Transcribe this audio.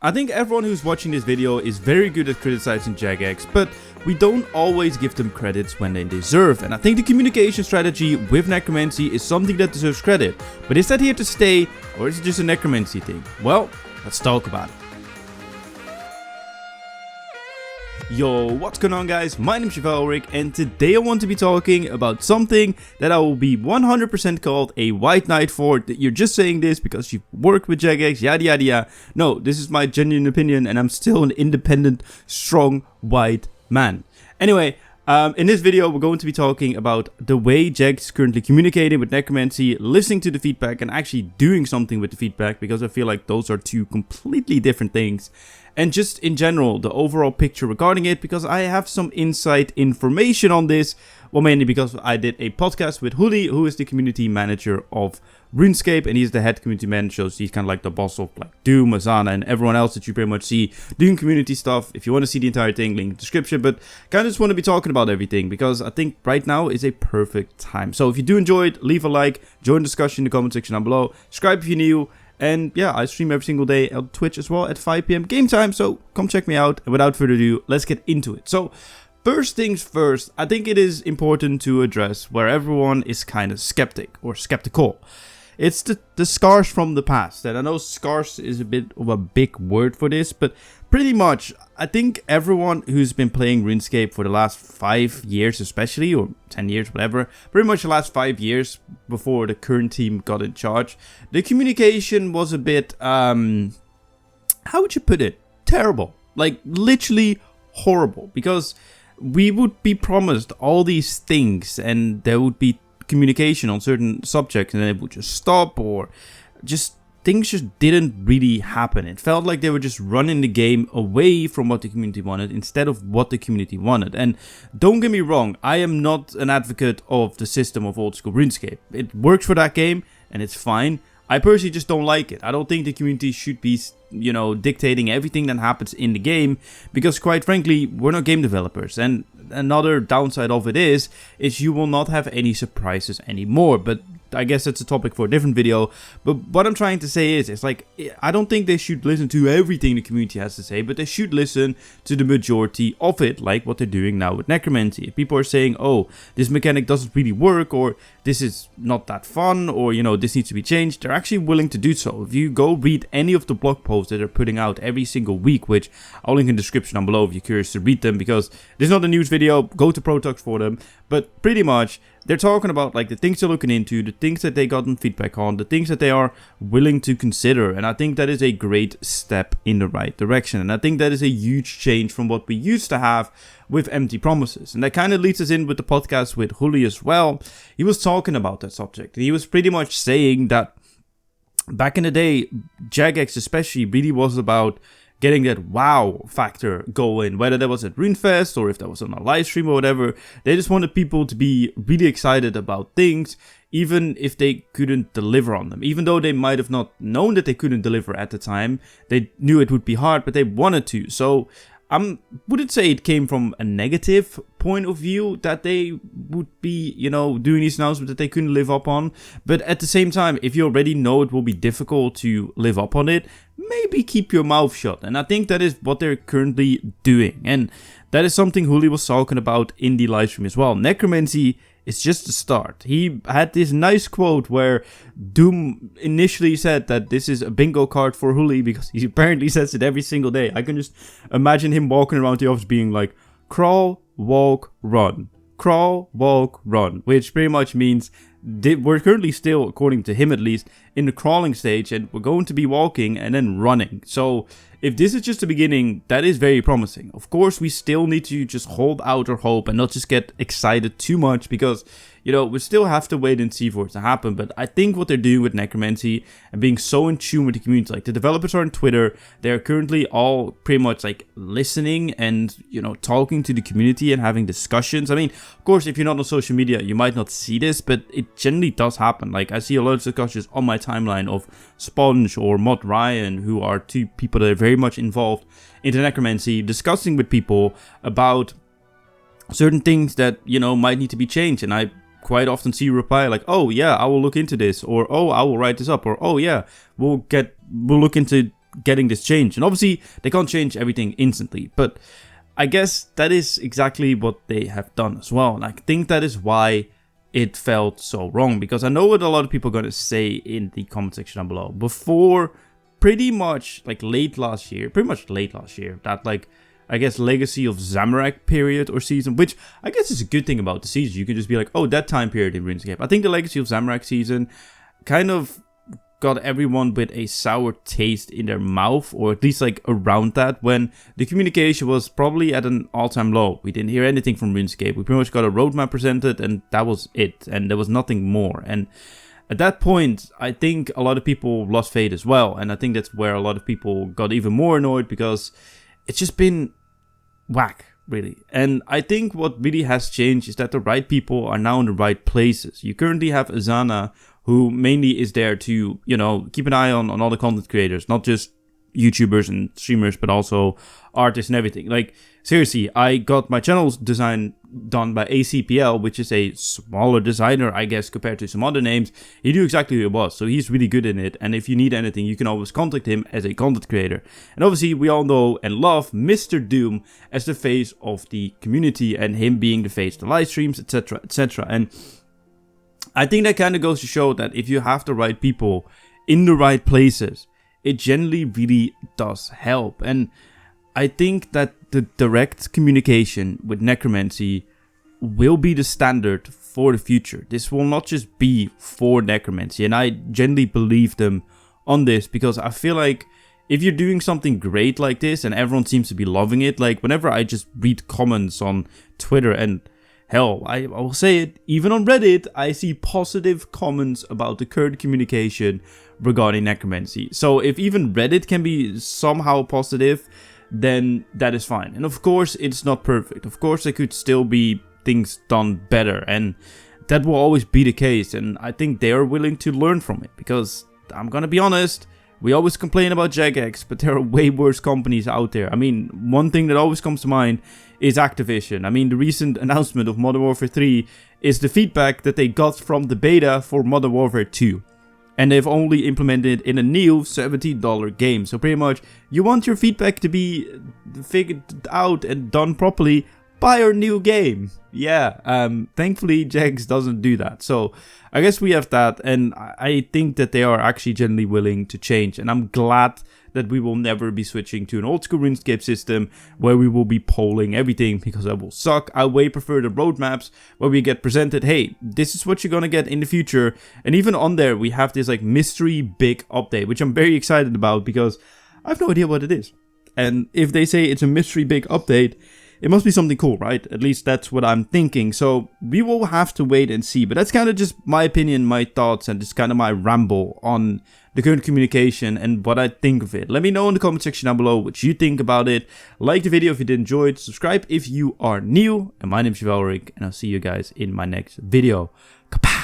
I think everyone who's watching this video is very good at criticizing Jagex, but we don't always give them credits when they deserve, and I think the communication strategy with Necromancy is something that deserves credit. But is that here to stay, or is it just a Necromancy thing? Well, let's talk about it. Yo, what's going on guys, my name is Jagex, and today I want to be talking about something that I will be 100% called a white knight for. That you're just saying this because you've worked with Jagex, yada yada yada. No, this is my genuine opinion and I'm still an independent, strong, white man. Anyway, in this video we're going to be talking about the way Jagex is currently communicating with Necromancy, listening to the feedback and actually doing something with the feedback, because I feel like those are two completely different things. And just in general, the overall picture regarding it, because I have some inside information on this. Well, mainly because I did a podcast with Huli, who is the community manager of RuneScape, and he's the head community manager, so he's kind of like the boss of like Doom, Asana, and everyone else that you pretty much see doing community stuff. If you want to see the entire thing, link in the description, but kind of just want to be talking about everything, because I think right now is a perfect time. So if you do enjoy it, leave a like, join the discussion in the comment section down below, subscribe if you're new. And yeah, I stream every single day on Twitch as well at 5 PM game time, so come check me out. And without further ado, let's get into it. So first things first, I think it is important to address where everyone is kind of skeptic or skeptical. It's the scars from the past. And I know scars is a bit of a big word for this, but pretty much I think everyone who's been playing RuneScape for the last 5 years especially, or 10 years, whatever, pretty much the last 5 years before the current team got in charge, the communication was a bit, how would you put it? Terrible. Like literally horrible, because we would be promised all these things and there would be communication on certain subjects and then it would just stop, or just things just didn't really happen. It felt like they were just running the game away from what the community wanted instead of what the community wanted. And don't get me wrong, I am not an advocate of the system of old school RuneScape. It works for that game and it's fine. I personally just don't like it. I don't think the community should be, you know, dictating everything that happens in the game, because quite frankly, we're not game developers. And another downside of it is you will not have any surprises anymore. But I guess that's a topic for a different video. But what I'm trying to say is, it's like, I don't think they should listen to everything the community has to say, but they should listen to the majority of it, like what they're doing now with Necromancy. If people are saying, oh, this mechanic doesn't really work, or this is not that fun, or, you know, this needs to be changed, they're actually willing to do so. If you go read any of the blog posts that they're putting out every single week, which I'll link in the description down below if you're curious to read them, because this is not a news video, go to Pro Talks for them, but pretty much they're talking about like the things they're looking into, the things that they gotten feedback on, the things that they are willing to consider. And I think that is a great step in the right direction. And I think that is a huge change from what we used to have with empty promises. And that kind of leads us in with the podcast with Huli as well. He was talking about that subject. He was pretty much saying that back in the day, Jagex especially really was about getting that wow factor going, whether that was at RuneFest or if that was on a live stream or whatever. They just wanted people to be really excited about things, even if they couldn't deliver on them. Even though they might have not known that they couldn't deliver at the time, they knew it would be hard, but they wanted to. So I wouldn't say it came from a negative point of view that they would be, you know, doing these announcements that they couldn't live up on. But at the same time, if you already know it will be difficult to live up on it, maybe keep your mouth shut. And I think that is what they're currently doing. And that is something Huli was talking about in the live stream as well. Necromancy is just the start. He had this nice quote where Doom initially said that this is a bingo card for Huli, because he apparently says it every single day. I can just imagine him walking around the office being like, crawl, walk, run. Crawl, walk, run. Which pretty much means we're currently still, according to him at least, in the crawling stage, and we're going to be walking and then running. So if this is just the beginning, that is very promising. Of course, we still need to just hold out our hope and not just get excited too much, because, you know, we still have to wait and see for it to happen. But I think what they're doing with Necromancy and being so in tune with the community, like the developers are on Twitter, they're currently all pretty much like listening and, you know, talking to the community and having discussions. I mean, of course, if you're not on social media, you might not see this, but it generally does happen. Like, I see a lot of discussions on my timeline of Sponge or Mod Ryan, who are two people that are very much involved into Necromancy, discussing with people about certain things that, you know, might need to be changed. And I quite often see a reply like, oh yeah, I will look into this, or oh, I will write this up, or oh yeah, we'll look into getting this change. And obviously, they can't change everything instantly, but I guess that is exactly what they have done as well. And I think that is why it felt so wrong, because I know what a lot of people are going to say in the comment section down below. Before pretty much like late last year, that like, I guess, Legacy of Zamorak period or season, which I guess is a good thing about the season. You can just be like, oh, that time period in RuneScape. I think the Legacy of Zamorak season kind of got everyone with a sour taste in their mouth, or at least like around that, when the communication was probably at an all-time low. We didn't hear anything from RuneScape. We pretty much got a roadmap presented and that was it, and there was nothing more. And at that point, I think a lot of people lost faith as well, and I think that's where a lot of people got even more annoyed, because it's just been whack, really. And I think what really has changed is that the right people are now in the right places. You currently have Azana, who mainly is there to, you know, keep an eye on all the content creators, not just YouTubers and streamers, but also artists and everything. Like, seriously, I got my channel's design done by ACPL, which is a smaller designer, I guess, compared to some other names. He knew exactly who it was, so he's really good in it. And if you need anything, you can always contact him as a content creator. And obviously, we all know and love Mr. Doom as the face of the community, and him being the face of the live streams, etc., etc. And I think that kind of goes to show that if you have the right people in the right places, it generally really does help. And I think that the direct communication with Necromancy will be the standard for the future. This will not just be for Necromancy, and I genuinely believe them on this, because I feel like if you're doing something great like this and everyone seems to be loving it, like whenever I just read comments on Twitter, and hell, I will say it, even on Reddit, I see positive comments about the current communication regarding Necromancy. So if even Reddit can be somehow positive, then that is fine. And of course, it's not perfect. Of course, there could still be things done better, and that will always be the case. And I think they are willing to learn from it, because I'm gonna be honest, we always complain about Jagex, but there are way worse companies out there. I mean, one thing that always comes to mind is Activision. I mean, the recent announcement of Modern Warfare 3 is the feedback that they got from the beta for Modern Warfare 2. And they've only implemented in a new $70 game. So pretty much, you want your feedback to be figured out and done properly, buy our new game. Yeah, thankfully Jagex doesn't do that. So I guess we have that, and I think that they are actually genuinely willing to change. And I'm glad that we will never be switching to an old school RuneScape system where we will be polling everything, because that will suck. I way prefer the roadmaps where we get presented, hey, this is what you're gonna get in the future. And even on there, we have this like mystery big update, which I'm very excited about, because I have no idea what it is. And if they say it's a mystery big update, it must be something cool, right? At least that's what I'm thinking. So we will have to wait and see. But that's kind of just my opinion, my thoughts, and just kind of my ramble on the current communication and what I think of it. Let me know in the comment section down below what you think about it. Like the video if you did enjoy it. Subscribe if you are new. And my name is Jagex, and I'll see you guys in my next video. Kapow!